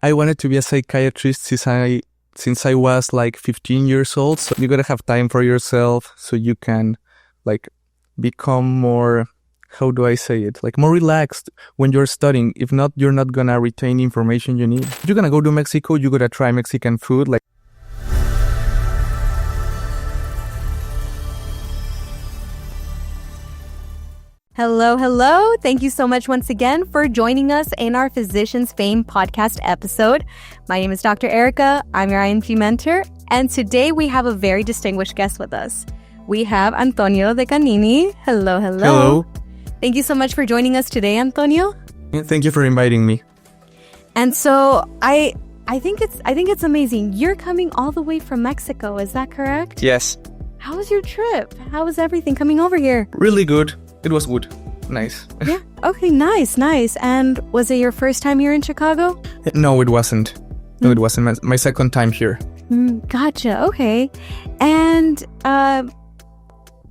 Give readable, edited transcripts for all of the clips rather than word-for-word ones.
I wanted to be a psychiatrist since I was like 15 years old. So you gotta have time for yourself so you can like become more, how do I say it? Like more relaxed when you're studying. If not, you're not gonna retain information you need. If you're gonna go to Mexico, you gotta try Mexican food. Like Hello. Thank you so much once again for joining us in our Physicians Fame podcast episode. My name is Dr. Erica. I'm your INP mentor. And today we have a very distinguished guest with us. We have Antonio de Canini. Hello. hello. Thank you so much for joining us today, Antonio. Thank you for inviting me. And so I think it's amazing. You're coming all the way from Mexico. Is that correct? Yes. How was your trip? How was everything coming over here? Really good. It was good. Nice. Yeah. Okay, nice. And was it your first time here in Chicago? No, it wasn't. No, it wasn't. My second time here. Gotcha. Okay. And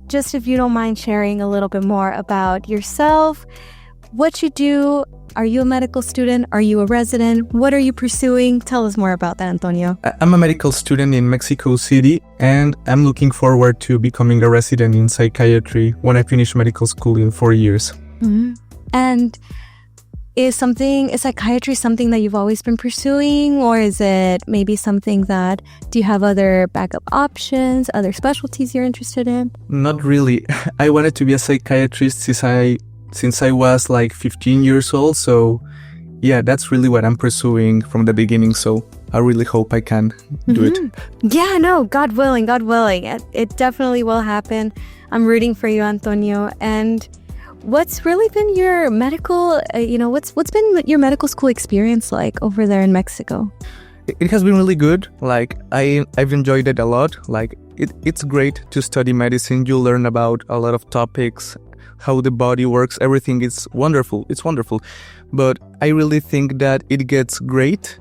just if you don't mind sharing a little bit more about yourself, what you do. Are you a medical student? Are you a resident? What are you pursuing? Tell us more about that, Antonio. I'm a medical student in Mexico City, and I'm looking forward to becoming a resident in psychiatry when I finish medical school in 4 years. Mm-hmm. And is psychiatry something that you've always been pursuing, or is it maybe something that, do you have other backup options, other specialties you're interested in? Not really. I wanted to be a psychiatrist since I was like 15 years old. So yeah, that's really what I'm pursuing from the beginning. So I really hope I can do it. Yeah, no, God willing. It definitely will happen. I'm rooting for you, Antonio. And what's really been your medical, what's been your medical school experience like over there in Mexico? It has been really good. Like I've enjoyed it a lot. Like it's great to study medicine. You learn about a lot of topics, how the body works, everything is wonderful. It's wonderful. But I really think that it gets great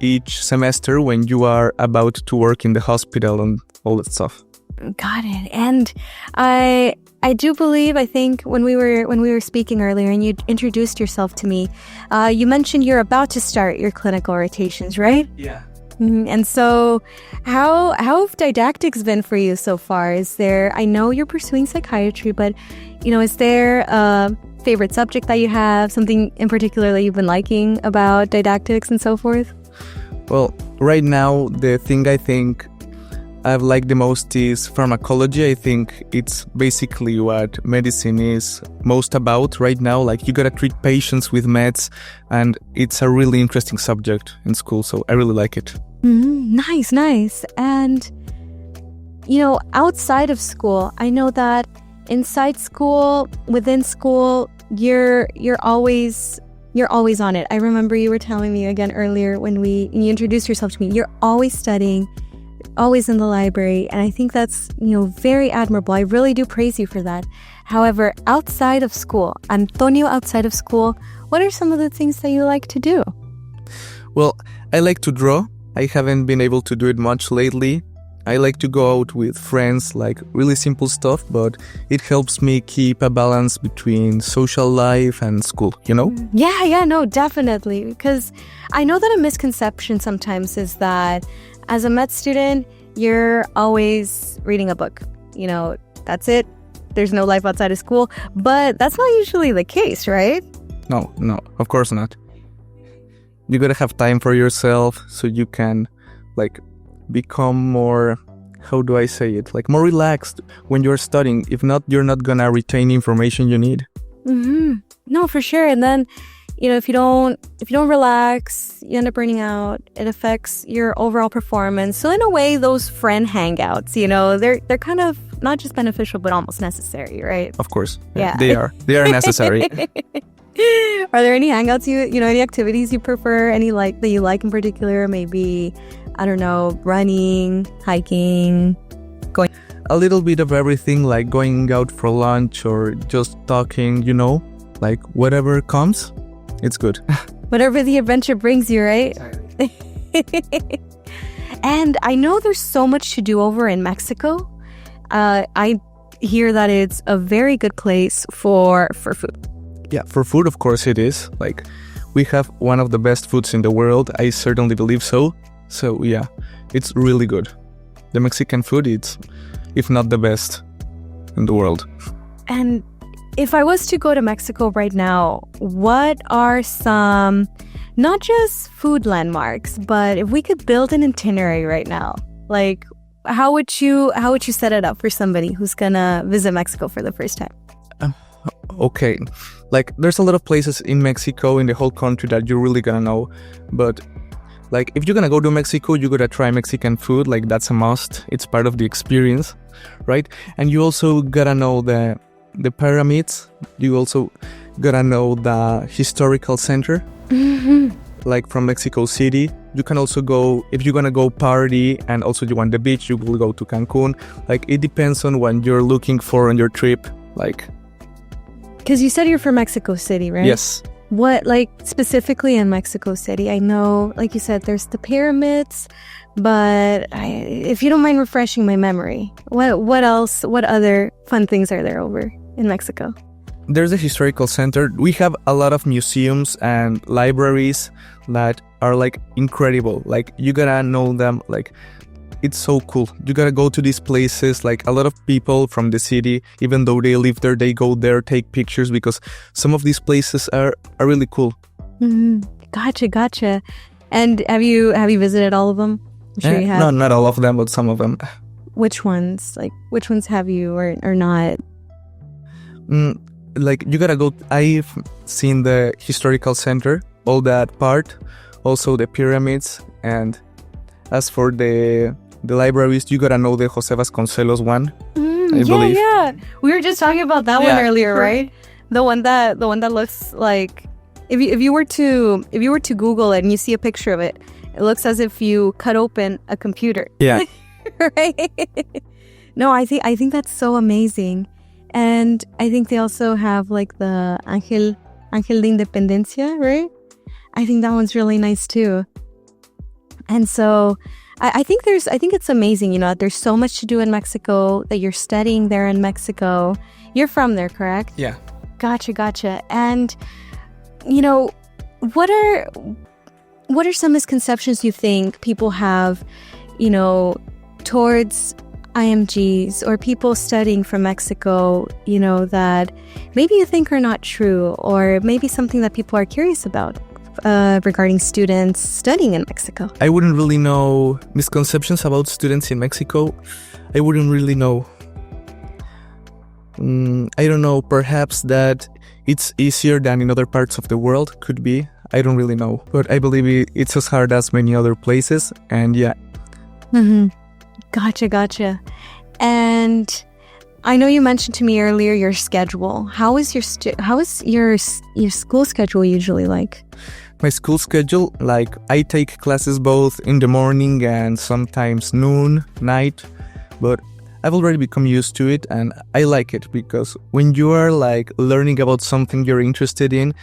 each semester when you are about to work in the hospital and all that stuff. Got it. And I do believe, I think when we were speaking earlier and you introduced yourself to me, you mentioned you're about to start your clinical rotations, right? Yeah. And so how have didactics been for you so far? I know you're pursuing psychiatry, but is there a favorite subject that you have, something in particular that you've been liking about didactics and so forth? Well, right now, the thing I think I've liked the most is pharmacology. I think it's basically what medicine is most about right now. Like you gotta treat patients with meds, and it's a really interesting subject in school, so I really like it. Nice. And, outside of school, I know that inside school, within school, you're always on it. I remember you were telling me again earlier when you introduced yourself to me, you're always studying, always in the library. And I think that's, very admirable. I really do praise you for that. However, outside of school, Antonio, outside of school, what are some of the things that you like to do? Well, I like to draw. I haven't been able to do it much lately. I like to go out with friends, like really simple stuff, but it helps me keep a balance between social life and school, Yeah, no, definitely. Because I know that a misconception sometimes is that as a med student, you're always reading a book. That's it. There's no life outside of school. But that's not usually the case, right? No, of course not. You gotta have time for yourself so you can, become more, how do I say it? Like more relaxed when you're studying. If not, you're not gonna retain information you need. No, for sure. And then, if you don't relax, you end up burning out. It affects your overall performance. So in a way, those friend hangouts, they're kind of not just beneficial, but almost necessary, right? Of course. Yeah. They are necessary. Are there any hangouts any activities you prefer, that you like in particular? Maybe, I don't know, running, hiking, going. A little bit of everything, like going out for lunch or just talking, like whatever comes, it's good. Whatever the adventure brings you, right? Exactly. And I know there's so much to do over in Mexico. I hear that it's a very good place for food. Yeah, for food, of course it is. Like, we have one of the best foods in the world. I certainly believe so. So yeah, it's really good. The Mexican food, it's, if not the best in the world. And if I was to go to Mexico right now, what are some, not just food landmarks, but if we could build an itinerary right now, like how would you set it up for somebody who's gonna visit Mexico for the first time? Okay, like there's a lot of places in Mexico, in the whole country, that you're really gonna know, but like if you're gonna go to Mexico, you gotta try Mexican food. Like that's a must. It's part of the experience, right? And you also gotta know the pyramids. You also gotta know the historical center, like from Mexico City. You can also go, if you're gonna go party and also you want the beach, you will go to Cancun. Like it depends on what you're looking for on your trip. Like, because you said you're from Mexico City, right? Yes. What, like specifically in Mexico City? I know, like you said, there's the pyramids, but if you don't mind refreshing my memory, what else, what other fun things are there over in Mexico? There's a historical center. We have a lot of museums and libraries that are like incredible. Like you gotta know them. Like it's so cool. You gotta go to these places. Like a lot of people from the city, even though they live there, they go there, take pictures, because some of these places are really cool. Mm-hmm. Gotcha. And have you visited all of them? I'm sure you have. No, not all of them, but some of them. Which ones? Like which ones have you or not? Like you gotta go. I've seen the historical center, all that part, also the pyramids, and as for the libraries, you gotta know the Jose Vasconcelos one. I believe. Yeah. We were just talking about that one earlier, right? The one that looks like, if you were to Google it and you see a picture of it, it looks as if you cut open a computer. Yeah. Right. No, I think that's so amazing. And I think they also have like the Ángel de Independencia, right? I think that one's really nice too. And so I think it's amazing, you know, there's so much to do in Mexico, that you're studying there in Mexico. You're from there, correct? Yeah. Gotcha. And, you know, what are some misconceptions you think people have, you know, towards IMGs or people studying from Mexico, you know, that maybe you think are not true, or maybe something that people are curious about regarding students studying in Mexico? I wouldn't really know misconceptions about students in Mexico. I wouldn't really know. I don't know, perhaps that it's easier than in other parts of the world, could be. I don't really know. But I believe it's as hard as many other places, and yeah. Mm-hmm. Gotcha. And I know you mentioned to me earlier your schedule. How is your school schedule usually like? My school schedule, like I take classes both in the morning and sometimes noon, night, but I've already become used to it and I like it, because when you are like learning about something you're interested in,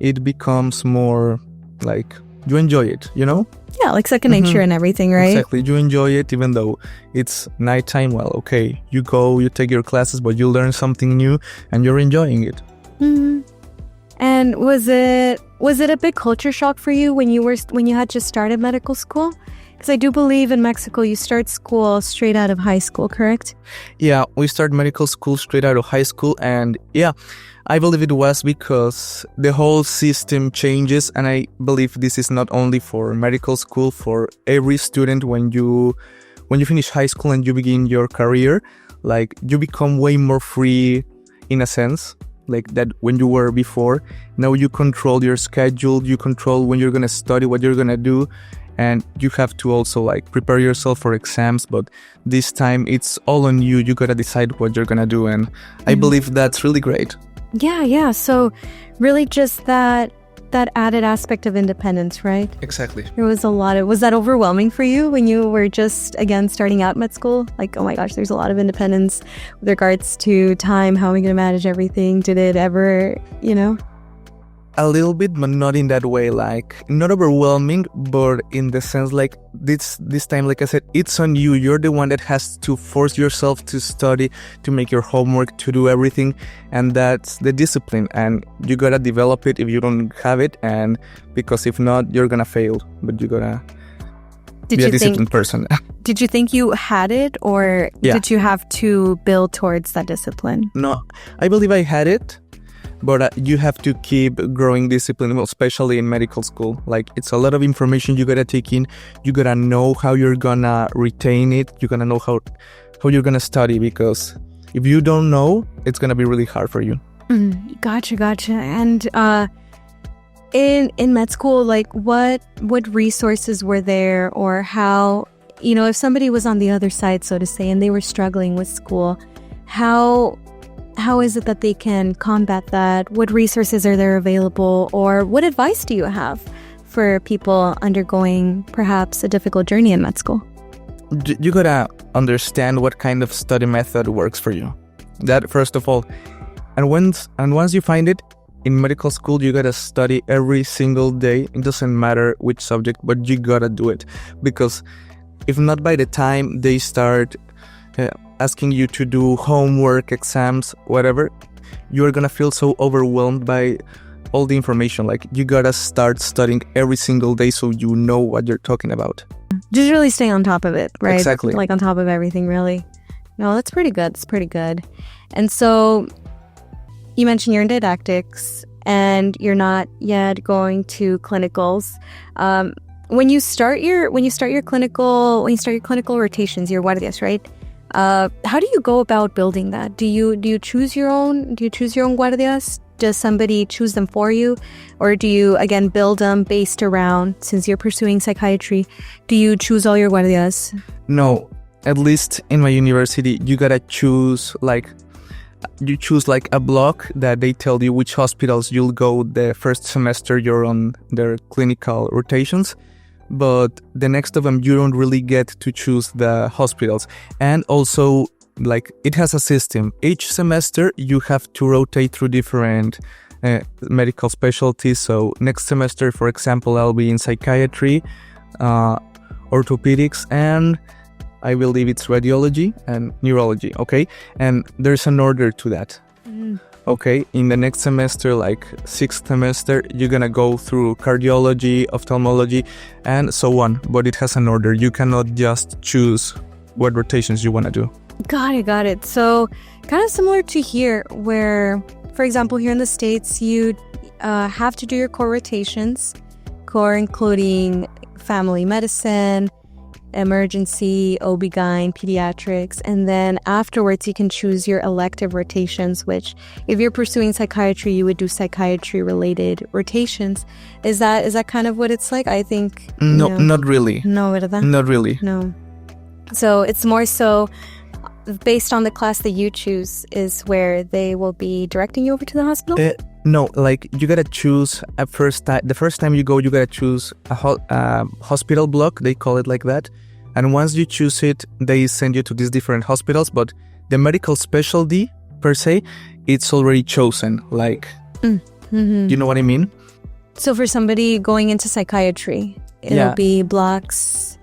it becomes more like you enjoy it, you know? Yeah, like second nature and everything, right? Exactly. You enjoy it even though it's nighttime. Well, okay, you go, you take your classes, but you learn something new and you're enjoying it. Mm-hmm. And was it a big culture shock for you when you had just started medical school? Because I do believe in Mexico you start school straight out of high school, correct? Yeah, we start medical school straight out of high school, and yeah, I believe it was because the whole system changes, and I believe this is not only for medical school, for every student. When you finish high school and you begin your career, like you become way more free in a sense, like that when you were before. Now you control your schedule, you control when you're gonna study, what you're gonna do, and you have to also like prepare yourself for exams, but this time it's all on you. You gotta decide what you're gonna do, and I believe that's really great. Yeah. So really just that added aspect of independence, right? Exactly. There was a lot of, was that overwhelming for you when you were just, again, starting out med school? Like, oh my gosh, there's a lot of independence with regards to time. How am I going to manage everything? Did it ever, you know? A little bit, but not in that way, like not overwhelming, but in the sense like this time, like I said, it's on you. You're the one that has to force yourself to study, to make your homework, to do everything, and that's the discipline, and you gotta develop it if you don't have it, and because if not, you're gonna fail, but you gotta be a disciplined person. Did you think you had it, or did you have to build towards that discipline? No, I believe I had it. But you have to keep growing discipline, especially in medical school. Like, it's a lot of information you gotta take in. You gotta know how you're gonna retain it. You gotta know how you're gonna study, because if you don't know, it's gonna be really hard for you. Gotcha. And in med school, like, what resources were there, or how, if somebody was on the other side, so to say, and they were struggling with school, how is it that they can combat that? What resources are there available? Or what advice do you have for people undergoing perhaps a difficult journey in med school? You gotta understand what kind of study method works for you. That, first of all. And once you find it, in medical school, you gotta study every single day. It doesn't matter which subject, but you gotta do it. Because if not, by the time they start asking you to do homework, exams, whatever, you're gonna feel so overwhelmed by all the information. Like, you gotta start studying every single day so you know what you're talking about. Just really stay on top of it, right? Exactly. Like, on top of everything, really. No, that's pretty good. It's pretty good. And so you mentioned you're in didactics and you're not yet going to clinicals. When you start your clinical rotations, your guardias, right? How do you go about building that? Do you choose your own guardias? Does somebody choose them for you? Or do you, again, build them based around, since you're pursuing psychiatry, do you choose all your guardias? No, at least in my university, you gotta choose like a block that they tell you which hospitals you'll go the first semester you're on their clinical rotations. But the next of them, you don't really get to choose the hospitals. And also, like, it has a system. Each semester, you have to rotate through different medical specialties. So next semester, for example, I'll be in psychiatry, orthopedics, and I believe it's radiology and neurology, okay? And there's an order to that. Okay, in the next semester, like 6th semester, you're gonna go through cardiology, ophthalmology, and so on. But it has an order. You cannot just choose what rotations you wanna do. Got it. So kind of similar to here, where, for example, here in the States, you have to do your core rotations, including family medicine, emergency, OB-GYN, pediatrics, and then afterwards you can choose your elective rotations, which if you're pursuing psychiatry, you would do psychiatry related rotations. Is that kind of what it's like? I think not really. No, ¿verdad? Not really. No. So it's more so based on the class that you choose is where they will be directing you over to the hospital? No, like, you gotta choose the first time you go, you gotta choose a hospital block, they call it like that. And once you choose it, they send you to these different hospitals, but the medical specialty, per se, it's already chosen, like, you know what I mean? So for somebody going into psychiatry, it'll be blocks?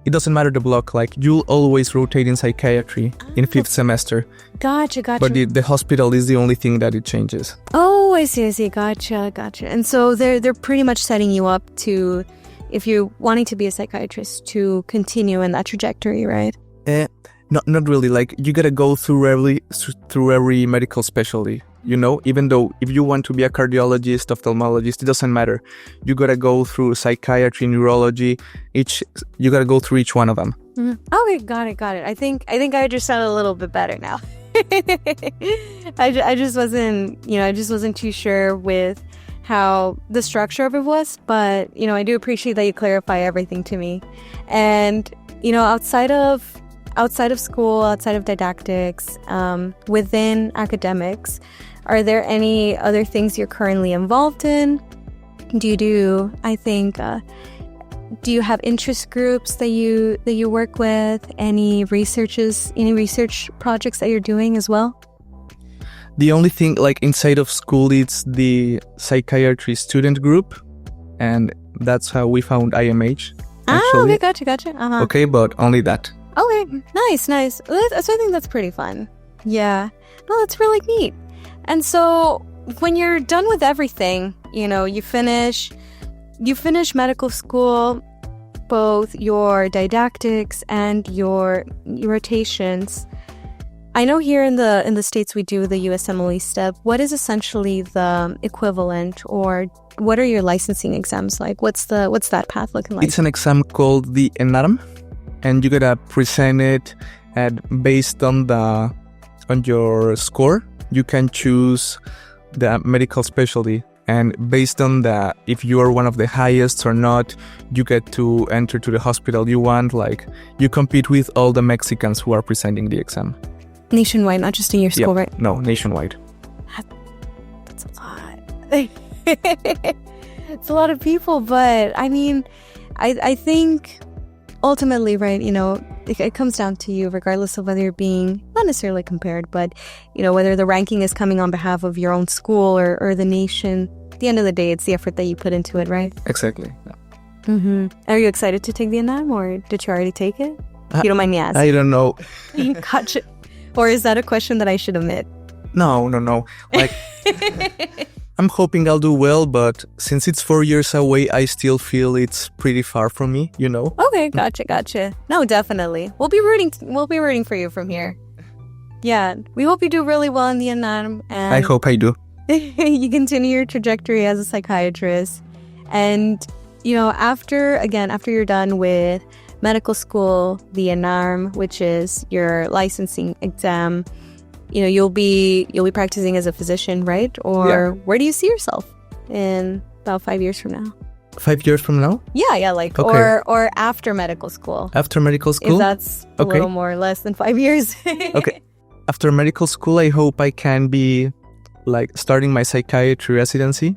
It doesn't matter the block, like, you'll always rotate in psychiatry in 5th semester. Gotcha. But the hospital is the only thing that it changes. Oh, I see. Gotcha. And so they're pretty much setting you up to, if you're wanting to be a psychiatrist, to continue in that trajectory, right? Not really. Like, you gotta go through every medical specialty. Even though if you want to be a cardiologist, ophthalmologist, it doesn't matter. You gotta go through psychiatry, neurology. You gotta go through each one of them. Okay, got it. I think I understand a little bit better now. I just wasn't too sure with how the structure of it was, but I do appreciate that you clarify everything to me. And outside of school, outside of didactics, within academics, are there any other things you're currently involved in? Do you have interest groups that you work with? Any research projects that you're doing as well? The only thing, like, inside of school, it's the psychiatry student group, and that's how we found IMH. Okay, gotcha. Uh-huh. Okay, but only that. Okay, nice. So I think that's pretty fun. Yeah. No, that's really neat. And so when you're done with everything, you finish medical school, both your didactics and your rotations. I know here in the States we do the USMLE step. What is essentially the equivalent, or what are your licensing exams like? What's that path looking like? It's an exam called the ENARM, and you gotta present it, and based on your score, you can choose the medical specialty. And based on that, if you are one of the highest or not, you get to enter to the hospital you want. Like, you compete with all the Mexicans who are presenting the exam. Nationwide, not just in your school, right? No, nationwide. That's a lot. It's a lot of people, but I mean, I think ultimately, right, it comes down to you, regardless of whether you're being not necessarily compared, but whether the ranking is coming on behalf of your own school or the nation. At the end of the day, it's the effort that you put into it, right? Exactly. Yeah. Mm-hmm. Are you excited to take the exam, or did you already take it? You don't mind me asking. I don't know. Gotcha. Or is that a question that I should omit? No. Like, I'm hoping I'll do well, but since it's 4 years away, I still feel it's pretty far from me, Okay, gotcha. No, definitely. We'll be rooting for you from here. Yeah, we hope you do really well in the ENARM, and I hope I do. you continue your trajectory as a psychiatrist. And, after you're done with medical school, the ENARM, which is your licensing exam, you'll be practicing as a physician, right? Or where do you see yourself in about 5 years from now? 5 years from now? Yeah, like, okay. or after medical school. After medical school? If that's a little more or less than 5 years. Okay. After medical school, I hope I can be, like, starting my psychiatry residency.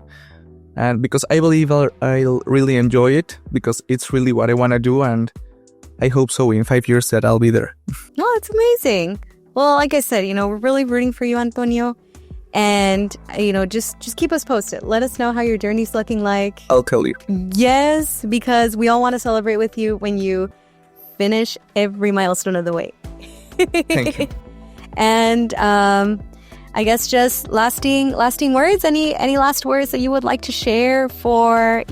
And because I believe I'll really enjoy it, because it's really what I want to do, and I hope so in 5 years that I'll be there. No, it's amazing. Well, like I said, we're really rooting for you, Antonio. And, just keep us posted. Let us know how your journey's looking like. I'll tell you. Yes, because we all want to celebrate with you when you finish every milestone of the way. Thank you. And I guess just lasting words. Any last words that you would like to share for,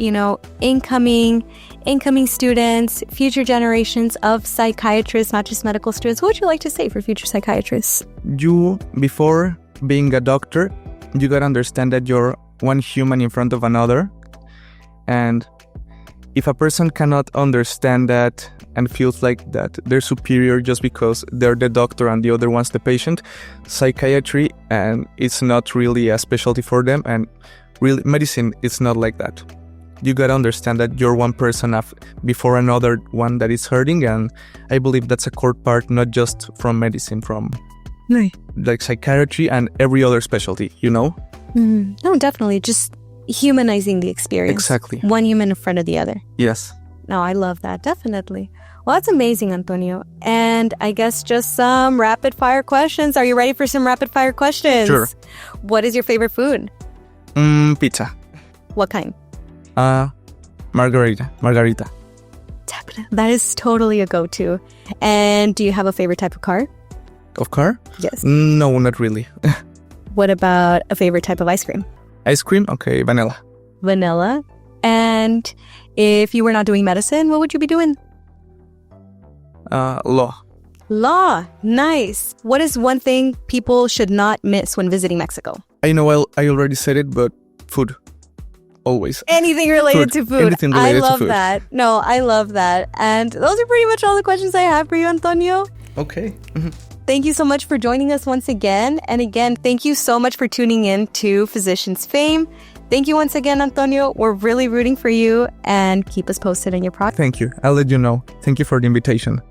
incoming students, future generations of psychiatrists, not just medical students? What would you like to say for future psychiatrists? You, before being a doctor, you gotta understand that you're one human in front of another. And if a person cannot understand that and feels like that they're superior just because they're the doctor and the other one's the patient, psychiatry, and it's not really a specialty for them, and really medicine is not like that. You gotta understand that you're one person before another one that is hurting, and I believe that's a core part, not just from medicine, from like psychiatry and every other specialty, Mm-hmm. No, definitely. Just humanizing the experience. Exactly. One human in front of the other. Yes. No, I love that. Definitely. Well, that's amazing, Antonio. And I guess just some rapid fire questions. Are you ready for some rapid fire questions? Sure. What is your favorite food? Pizza. What kind? Margarita. Definitely. That is totally a go-to. And do you have a favorite type of car? Of car? Yes. No, not really. What about a favorite type of ice cream? Ice cream? Okay, vanilla. Vanilla. And if you were not doing medicine, what would you be doing? Law. Law. Nice. What is one thing people should not miss when visiting Mexico? I know I already said it, but food. Always. Anything related to food. Anything related to food. I love that. No, I love that. And those are pretty much all the questions I have for you, Antonio. Okay. Mm-hmm. Thank you so much for joining us once again. And again, thank you so much for tuning in to Physicians Fame. Thank you once again, Antonio. We're really rooting for you, and keep us posted on your project. Thank you. I'll let you know. Thank you for the invitation.